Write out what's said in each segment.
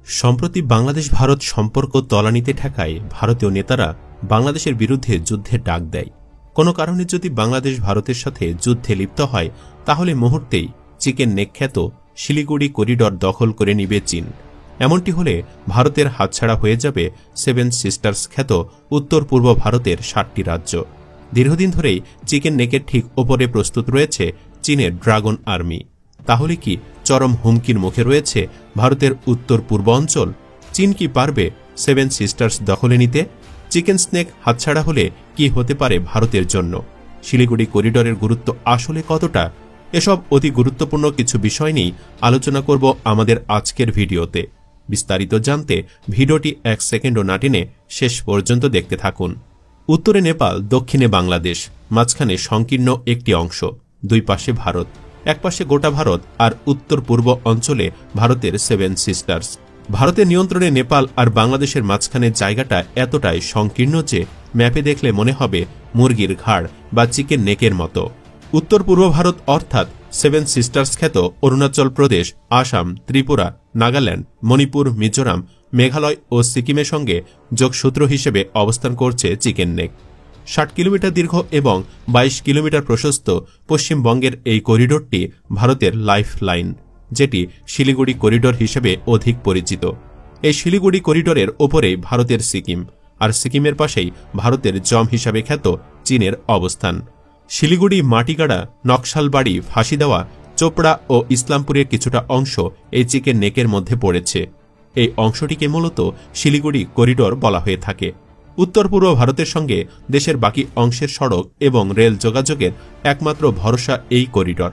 সম্প্রতি বাংলাদেশ ভারত সম্পর্ক তলানিতে ঠেকায় ভারতীয় নেতারা বাংলাদেশের বিরুদ্ধে যুদ্ধের ডাক দেয়। কোনো কারণে যদি বাংলাদেশ ভারতের সাথে যুদ্ধে লিপ্ত হয় তাহলে মুহূর্তেই চিকেন নেক খ্যাত শিলিগুড়ি করিডর দখল করে নিবে চীন। এমনটি হলে ভারতের হাতছাড়া হয়ে যাবে সেভেন সিস্টার্স খ্যাত উত্তর পূর্ব ভারতের ৭টি রাজ্য। দীর্ঘদিন ধরেই চিকেন নেকের ঠিক ওপরে প্রস্তুত রয়েছে চীনের ড্রাগন আর্মি। তাহলে কি চরম হুমকির মুখে রয়েছে ভারতের উত্তর পূর্ব অঞ্চল? চীন কি পারবে সেভেন সিস্টার্স দখলে নিতে? চিকেন স্নেক হাতছাড়া হলে কি হতে পারে ভারতের জন্য? শিলিগুড়ি করিডরের গুরুত্ব আসলে কতটা? এসব অতি গুরুত্বপূর্ণ কিছু বিষয় নিয়ে আলোচনা করব আমাদের আজকের ভিডিওতে। বিস্তারিত জানতে ভিডিওটি ১ সেকেন্ডও না টেনে শেষ পর্যন্ত দেখতে থাকুন। উত্তরে নেপাল, দক্ষিণে বাংলাদেশ, মাঝখানে সংকীর্ণ একটি অংশ, দুই পাশে ভারত, এক পাশে গোটা ভারত আর উত্তর পূর্ব অঞ্চলে ভারতের সেভেন সিস্টার্স। ভারতের নিয়ন্ত্রণে নেপাল আর বাংলাদেশের মাঝখানের জায়গাটা এতটাই সংকীর্ণ যে ম্যাপে দেখলে মনে হবে মুরগির ঘাড় বা চিকেন নেকের মতো। উত্তর পূর্ব ভারত অর্থাৎ সেভেন সিস্টার্স খ্যাত অরুণাচল প্রদেশ, আসাম, ত্রিপুরা, নাগাল্যান্ড, মণিপুর, মিজোরাম, মেঘালয় ও সিকিমের সঙ্গে যোগসূত্র হিসেবে অবস্থান করছে চিকেন নেক। ৬০ কিলোমিটার দীর্ঘ এবং ২২ কিলোমিটার প্রশস্ত পশ্চিমবঙ্গের এই করিডোরটি ভারতের লাইফ লাইন, যেটি শিলিগুড়ি করিডোর হিসেবে অধিক পরিচিত। এই শিলিগুড়ি করিডোরের ওপরে ভারতের সিকিম, আর সিকিমের পাশেই ভারতের জম হিসাবে খ্যাত চীনের অবস্থান। শিলিগুড়ি, মাটিগাড়া, নকশালবাড়ি, ফাঁসি দেওয়া, চোপড়া ও ইসলামপুরের কিছুটা অংশ এই চিকেন নেকের মধ্যে পড়েছে। এই অংশটিকে মূলত শিলিগুড়ি করিডোর বলা হয়ে থাকে। উত্তর পূর্ব ভারতের সঙ্গে দেশের বাকি অংশের সড়ক এবং রেল যোগাযোগের একমাত্র ভরসা এই করিডর।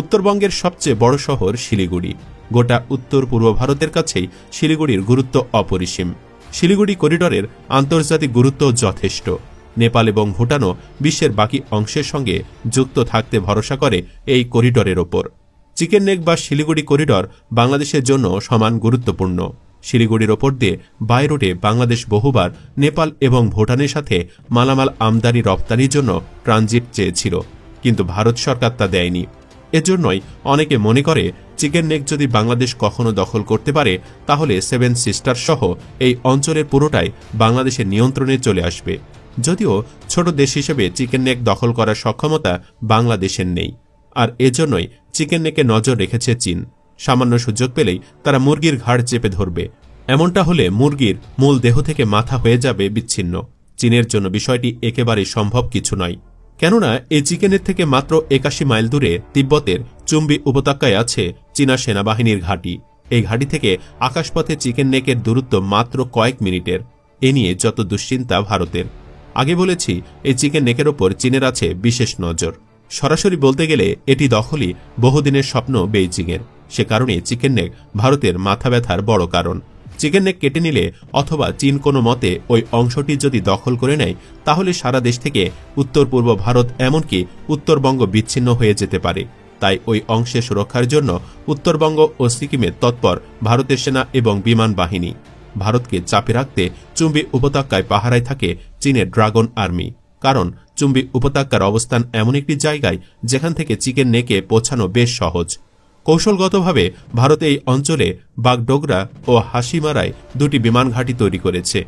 উত্তরবঙ্গের সবচেয়ে বড় শহর শিলিগুড়ি। গোটা উত্তর পূর্ব ভারতের কাছেই শিলিগুড়ির গুরুত্ব অপরিসীম। শিলিগুড়ি করিডরের আন্তর্জাতিক গুরুত্ব যথেষ্ট। নেপাল এবং ভুটানও বিশ্বের বাকি অংশের সঙ্গে যুক্ত থাকতে ভরসা করে এই করিডরের ওপর। চিকেন নেক বা শিলিগুড়ি করিডর বাংলাদেশের জন্য সমান গুরুত্বপূর্ণ। শিলিগুড়ির ওপর দিয়ে বাই রোডে বাংলাদেশ বহুবার নেপাল এবং ভুটানের সাথে মালামাল আমদানি রপ্তানির জন্য ট্রানজিট চেয়েছিল, কিন্তু ভারত সরকার তা দেয়নি। এজন্যই অনেকে মনে করে চিকেন নেক যদি বাংলাদেশ কখনো দখল করতে পারে তাহলে সেভেন সিস্টার সহ এই অঞ্চলের পুরোটাই বাংলাদেশের নিয়ন্ত্রণে চলে আসবে। যদিও ছোট দেশ হিসেবে চিকেন নেক দখল করার সক্ষমতা বাংলাদেশের নেই, আর এজন্যই চিকেন নেকে নজর রেখেছে চীন। সামান্য সুযোগ পেলেই তারা মুরগির ঘাড় চেপে ধরবে। এমনটা হলে মুরগির মূল দেহ থেকে মাথা হয়ে যাবে বিচ্ছিন্ন। চীনের জন্য বিষয়টি একেবারেই সম্ভব কিছু নয়, কেননা এই চিকেনের থেকে মাত্র ৮১ মাইল দূরে তিব্বতের চুম্বি উপত্যকায় আছে চীনা সেনাবাহিনীর ঘাঁটি। এই ঘাঁটি থেকে আকাশপথে চিকেন নেকের দূরত্ব মাত্র কয়েক মিনিটের। এ নিয়ে যত দুশ্চিন্তা ভারতের। আগে বলেছি, এই চিকেন নেকের ওপর চীনের আছে বিশেষ নজর। সরাসরি বলতে গেলে এটি দখলই বহুদিনের স্বপ্ন বেইজিংয়ের। সে কারণে চিকেন নেক ভারতের মাথা ব্যথার বড় কারণ। চিকেন নেক কেটে নিলে অথবা চীন কোনো মতে ওই অংশটি যদি দখল করে নেয় তাহলে সারা দেশ থেকে উত্তর পূর্ব ভারত এমনকি উত্তরবঙ্গ বিচ্ছিন্ন হয়ে যেতে পারে। তাই ওই অংশের সুরক্ষার জন্য উত্তরবঙ্গ ও সিকিমে তৎপর ভারতের সেনা এবং বিমান বাহিনী। ভারতকে চাপে রাখতে চুম্বি উপত্যকায় পাহারায় থাকে চীনের ড্রাগন আর্মি, কারণ চুম্বি উপত্যকার অবস্থান এমন একটি জায়গায় যেখান থেকে চিকেন নেকে পৌঁছানো বেশ সহজ। কৌশলগতভাবে ভারত এই অঞ্চলে বাগডোগরা ও হাসিমারায় দুটি বিমান ঘাঁটি তৈরি করেছে।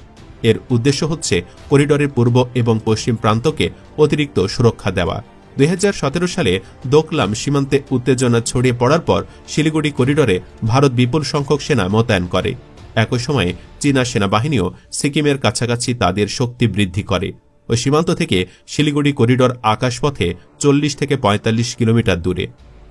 এর উদ্দেশ্য হচ্ছে করিডরের পূর্ব এবং পশ্চিম প্রান্তকে অতিরিক্ত সুরক্ষা দেওয়া। ২০১৭ সালে দোকলাম সীমান্তে উত্তেজনা ছড়িয়ে পড়ার পর শিলিগুড়ি করিডরে ভারত বিপুল সংখ্যক সেনা মোতায়েন করে। একই সময়ে চীনা সেনাবাহিনীও সিকিমের কাছাকাছি তাদের শক্তি বৃদ্ধি করে। ওই সীমান্ত থেকে শিলিগুড়ি করিডর আকাশপথে ৪০ থেকে ৪৫ কিলোমিটার দূরে।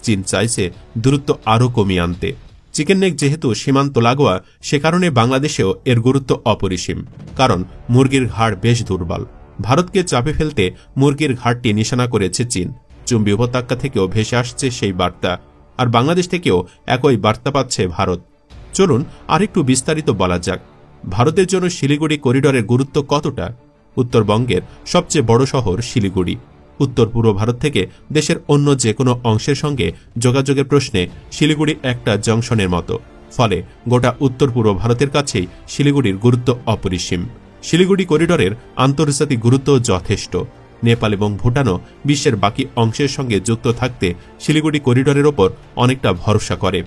চীন চাইছে দূরত্ব আরও কমিয়ে আনতে। চিকেন নেক যেহেতু সীমান্ত লাগোয়া, সে কারণে বাংলাদেশেও এর গুরুত্ব অপরিসীম, কারণ মুরগির ঘাড় বেশ দুর্বল। ভারতকে চাপে ফেলতে মুরগির ঘাড়টি নিশানা করেছে চীন। চুম্বি উপত্যকা থেকেও ভেসে আসছে সেই বার্তা, আর বাংলাদেশ থেকেও একই বার্তা পাচ্ছে ভারত। চলুন আরেকটু বিস্তারিত বলা যাক, ভারতের জন্য শিলিগুড়ি করিডরের গুরুত্ব কতটা। উত্তরবঙ্গের সবচেয়ে বড় শহর শিলিগুড়ি। উত্তর পূর্ব ভারত থেকে দেশের অন্য যে কোনো অংশের সঙ্গে যোগাযোগের প্রশ্নে শিলিগুড়ি একটা জংশনের মতো। ফলে গোটা উত্তর পূর্ব ভারতের কাছেই শিলিগুড়ির গুরুত্ব অপরিসীম। শিলিগুড়ি করিডরের আন্তর্জাতিক গুরুত্ব যথেষ্ট। নেপাল এবং ভুটানও বিশ্বের বাকি অংশের সঙ্গে যুক্ত থাকতে শিলিগুড়ি করিডরের ওপর অনেকটা ভরসা করে।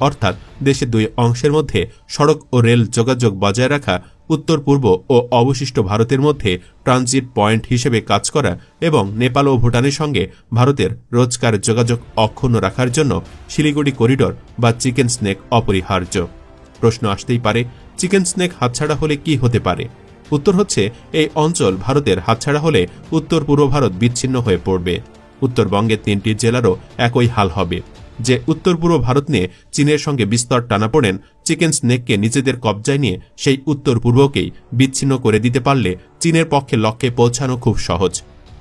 অর্থাৎ দেশের দুই অংশের মধ্যে সড়ক ও রেল যোগাযোগ বজায় রাখা, উত্তর পূর্ব ও অবশিষ্ট ভারতের মধ্যে ট্রানজিট পয়েন্ট হিসেবে কাজ করা এবং নেপাল ও ভুটানের সঙ্গে ভারতের রোজকার যোগাযোগ অক্ষুণ্ণ রাখার জন্য শিলিগুড়ি করিডোর বা চিকেন স্নেক অপরিহার্য। প্রশ্ন আসতেই পারে, চিকেন স্নেক হাতছাড়া হলে কি হতে পারে? উত্তর হচ্ছে, এই অঞ্চল ভারতের হাতছাড়া হলে উত্তর পূর্ব ভারত বিচ্ছিন্ন হয়ে পড়বে। উত্তরবঙ্গের 3টি জেলারও একই হাল হবে। যে উত্তর পূর্ব ভারত নিয়ে চীনের সঙ্গে বিস্তর টানাপোড়েন, চিকেন স্নেককে নিজেদের কবজায় নিয়ে সেই উত্তর পূর্বকেই বিচ্ছিন্ন করে দিতে পারলে চীনের পক্ষে লক্ষ্যে পৌঁছানো খুব সহজ।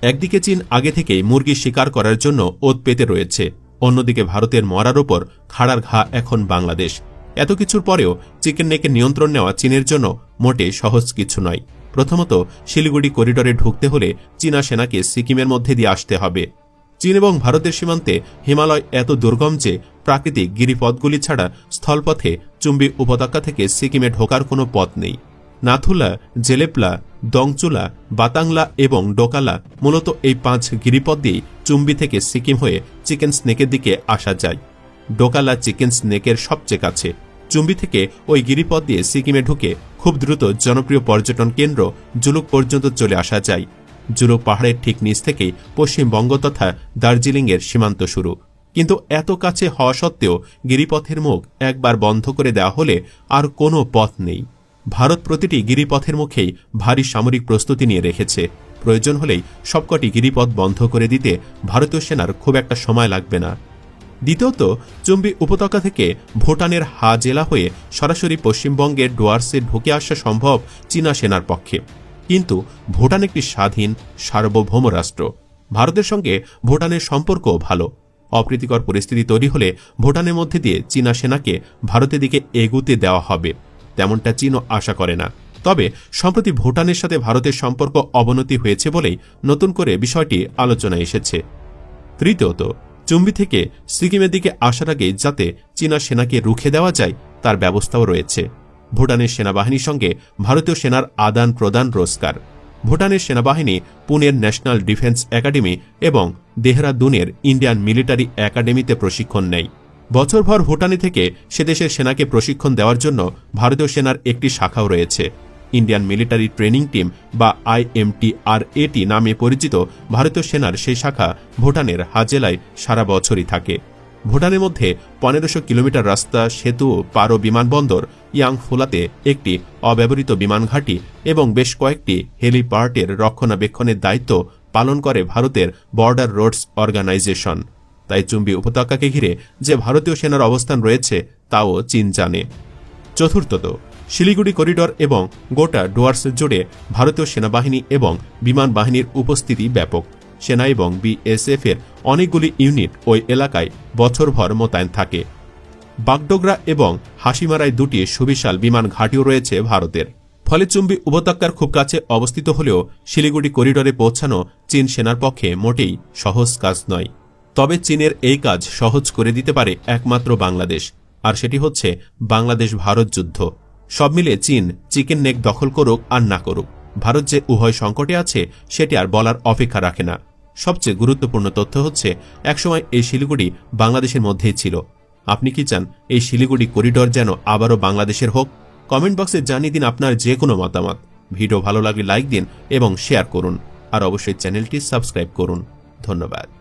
একদিকে চীন আগে থেকেই মুরগি শিকার করার জন্য ওত পেতে রয়েছে, অন্যদিকে ভারতের মরার ওপর খাড়ার ঘা এখন বাংলাদেশ। এত কিছুর পরেও চিকেন নেকের নিয়ন্ত্রণ নেওয়া চীনের জন্য মোটে সহজ কিছু নয়। প্রথমত, শিলিগুড়ি করিডোরে ঢুকতে হলে চীনা সেনাকে সিকিমের মধ্যে দিয়ে আসতে হবে। চীন এবং ভারতের সীমান্তে হিমালয় এত দুর্গম যে প্রাকৃতিক গিরিপথগুলি ছাড়া স্থলপথে চুম্বি উপত্যকা থেকে সিকিমে ঢোকার কোনো পথ নেই। নাথুলা, জেলেপলা, দংচুলা, বাতাংলা এবং ডোকালা মূলত এই 5 গিরিপথ দিয়েই চুম্বি থেকে সিকিম হয়ে চিকেন স্নেকের দিকে আসা যায়। ডোকালা চিকেন স্নেকের সবচেয়ে কাছে। চুম্বি থেকে ওই গিরিপথ দিয়ে সিকিমে ঢুকে খুব দ্রুত জনপ্রিয় পর্যটন কেন্দ্র জুলুক পর্যন্ত চলে আসা যায়। জুলুক পাহাড়ের ঠিক নিচ থেকেই পশ্চিমবঙ্গ তথা দার্জিলিংয়ের সীমান্ত শুরু। কিন্তু এত কাছে হওয়া সত্ত্বেও গিরিপথের মুখ একবার বন্ধ করে দেওয়া হলে আর কোনো পথ নেই। ভারত প্রতিটি গিরিপথের মুখেই ভারী সামরিক প্রস্তুতি নিয়ে রেখেছে। প্রয়োজন হলেই সবকটি গিরিপথ বন্ধ করে দিতে ভারতীয় সেনার খুব একটা সময় লাগবে না। দ্বিতীয়ত, চুম্বি উপত্যকা থেকে ভুটানের হা জেলা হয়ে সরাসরি পশ্চিমবঙ্গের ডুয়ার্সে ঢুকে আসা সম্ভব চীনা সেনার পক্ষে। কিন্তু ভুটান একটি স্বাধীন সার্বভৌম রাষ্ট্র। ভারতের সঙ্গে ভুটানের সম্পর্কও ভালো। অপ্রীতিকর পরিস্থিতি তৈরি হলে ভুটানের মধ্যে দিয়ে চীনা সেনাকে ভারতের দিকে এগুতে দেওয়া হবে, তেমনটা চীনও আশা করে না। তবে সম্প্রতি ভুটানের সাথে ভারতের সম্পর্ক অবনতি হয়েছে বলেই নতুন করে বিষয়টি আলোচনায় এসেছে। তৃতীয়ত, চুম্বি থেকে সিকিমের দিকে আসার আগে যাতে চীনা সেনাকে রুখে দেওয়া যায় তার ব্যবস্থাও রয়েছে। ভুটানের সেনাবাহিনীর সঙ্গে ভারতীয় সেনার আদান প্রদান রোজগার। ভুটানের সেনাবাহিনী পুনের ন্যাশনাল ডিফেন্স একাডেমি এবং দেহরাদুনের ইন্ডিয়ান মিলিটারি একাডেমিতে প্রশিক্ষণ নেয়। বছরভর ভুটানে থেকে সে দেশের সেনাকে প্রশিক্ষণ দেওয়ার জন্য ভারতীয় সেনার একটি শাখাও রয়েছে। ইন্ডিয়ান মিলিটারি ট্রেনিং টিম বা IMTRAT নামে পরিচিত ভারতীয় সেনার সেই শাখা ভুটানের হাজেলায় সারা বছরই থাকে। ভুটানের মধ্যে 1500 কিলোমিটার রাস্তা, সেতু, পারো বিমানবন্দর, ইয়াংফুলাতে একটি অব্যবহৃত বিমান ঘাঁটি এবং বেশ কয়েকটি হেলিপ্যাডের রক্ষণাবেক্ষণের দায়িত্ব পালন করে ভারতের বর্ডার রোডস অর্গানাইজেশন। তাই চুম্বি উপত্যকাকে ঘিরে যে ভারতীয় সেনার অবস্থান রয়েছে তাও চীন জানে। চতুর্থত, শিলিগুড়ি করিডোর এবং গোটা ডুয়ার্স জুড়ে ভারতীয় সেনাবাহিনী এবং বিমান বাহিনীর উপস্থিতি ব্যাপক। সেনা এবং BSF এর অনেকগুলি ইউনিট ওই এলাকায় বছরভর মোতায়েন থাকে। বাগডোগরা এবং হাসিমারায় 2টি সুবিশাল বিমান ঘাঁটিও রয়েছে ভারতের। ফলে চুম্বি উপত্যকার খুব কাছে অবস্থিত হলেও শিলিগুড়ি করিডোরে পৌঁছানো চীন সেনার পক্ষে মোটেই সহজ কাজ নয়। তবে চীনের এই কাজ সহজ করে দিতে পারে একমাত্র বাংলাদেশ, আর সেটি হচ্ছে বাংলাদেশ ভারত যুদ্ধ। সব মিলে চীন চিকেন নেক দখল করুক আর না করুক, ভারত যে উভয় সংকটে আছে সেটি আর বলার অপেক্ষা রাখে না। সবচেয়ে গুরুত্বপূর্ণ তথ্য হচ্ছে একসময় এই শিলিগুড়ি বাংলাদেশের মধ্যেই ছিল। আপনি কি চান এই শিলিগুড়ি করিডোর যেন আবারও বাংলাদেশের হোক? কমেন্ট বক্সে জানিয়ে দিন আপনার যে কোনো মতামত। ভিডিও ভালো লাগলে লাইক দিন এবং শেয়ার করুন, আর অবশ্যই চ্যানেলটি সাবস্ক্রাইব করুন। ধন্যবাদ।